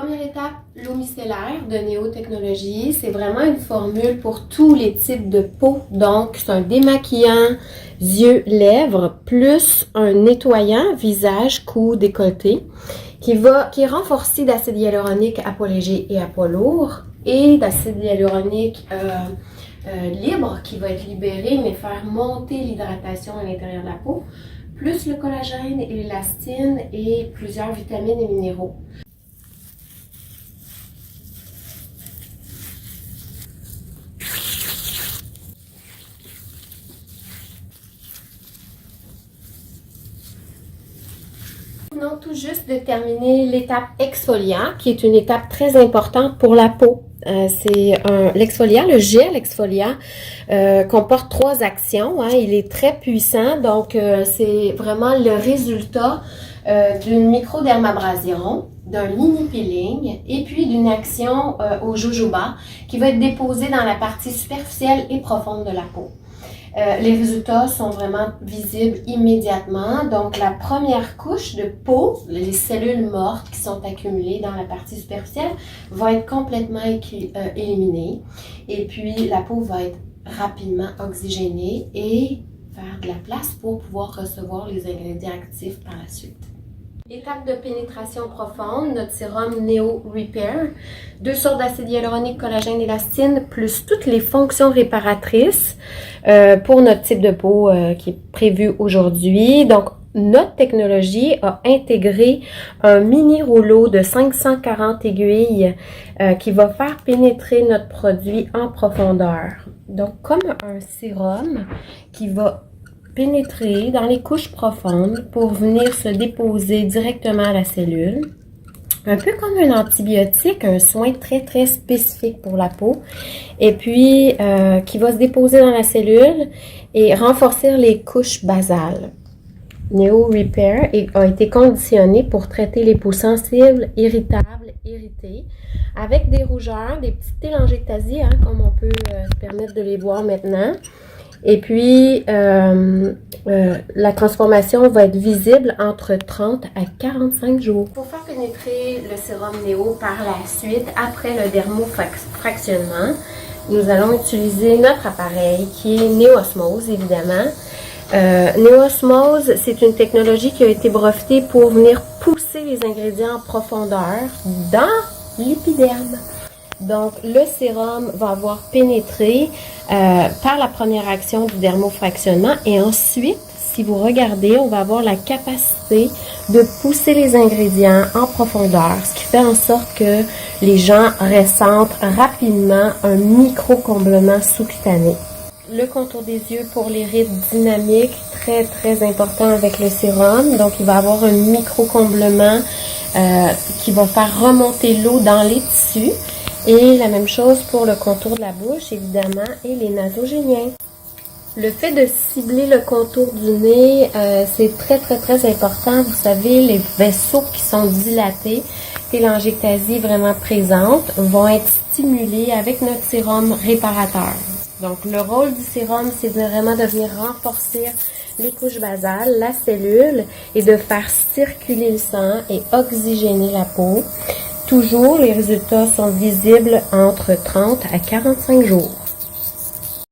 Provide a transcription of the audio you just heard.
Première étape, l'eau micellaire de Néo Technologies. C'est vraiment une formule pour tous les types de peau. Donc, c'est un démaquillant yeux, lèvres, plus un nettoyant visage, cou, décolleté, qui est renforcé d'acide hyaluronique à poids léger et à poids lourd et d'acide hyaluronique libre qui va être libéré mais faire monter l'hydratation à l'intérieur de la peau, plus le collagène et l'élastine et plusieurs vitamines et minéraux. Nous venons tout juste de terminer l'étape exfoliant, qui est une étape très importante pour la peau. L'exfoliant, le gel exfoliant, comporte 3 actions. Il est très puissant, donc c'est vraiment le résultat d'une microdermabrasion, d'un mini peeling et puis d'une action au jojoba qui va être déposée dans la partie superficielle et profonde de la peau. Les résultats sont vraiment visibles immédiatement. Donc, la première couche de peau, les cellules mortes qui sont accumulées dans la partie superficielle, va être complètement éliminée. Et puis, la peau va être rapidement oxygénée et faire de la place pour pouvoir recevoir les ingrédients actifs par la suite. Étape de pénétration profonde, notre sérum Neo Repair, 2 sortes d'acide hyaluronique, collagène, élastine, plus toutes les fonctions réparatrices pour notre type de peau qui est prévu aujourd'hui. Donc, notre technologie a intégré un mini rouleau de 540 aiguilles qui va faire pénétrer notre produit en profondeur. Donc, comme un sérum qui va pénétrer dans les couches profondes pour venir se déposer directement à la cellule. Un peu comme un antibiotique, un soin très très spécifique pour la peau. Et puis, qui va se déposer dans la cellule et renforcer les couches basales. Neo Repair a été conditionné pour traiter les peaux sensibles, irritables, irritées, avec des rougeurs, des petites télangiectasies, comme on peut se permettre de les voir maintenant. Et puis, la transformation va être visible entre 30 à 45 jours. Pour faire pénétrer le sérum Neo par la suite, après le dermofractionnement, nous allons utiliser notre appareil qui est Neosmose, évidemment. Neosmose, c'est une technologie qui a été brevetée pour venir pousser les ingrédients en profondeur dans l'épiderme. Donc, le sérum va avoir pénétré par la première action du dermofractionnement et ensuite, si vous regardez, on va avoir la capacité de pousser les ingrédients en profondeur, ce qui fait en sorte que les gens ressentent rapidement un micro-comblement sous-cutané. Le contour des yeux pour les rides dynamiques, très très important avec le sérum. Donc, il va avoir un micro-comblement qui va faire remonter l'eau dans les tissus. Et la même chose pour le contour de la bouche, évidemment, et les nasogéniens. Le fait de cibler le contour du nez, c'est très, très, très important. Vous savez, les vaisseaux qui sont dilatés, télangiectasie vraiment présente, vont être stimulés avec notre sérum réparateur. Donc, le rôle du sérum, c'est vraiment de venir renforcer les couches basales, la cellule, et de faire circuler le sang et oxygéner la peau. Toujours, les résultats sont visibles entre 30 à 45 jours.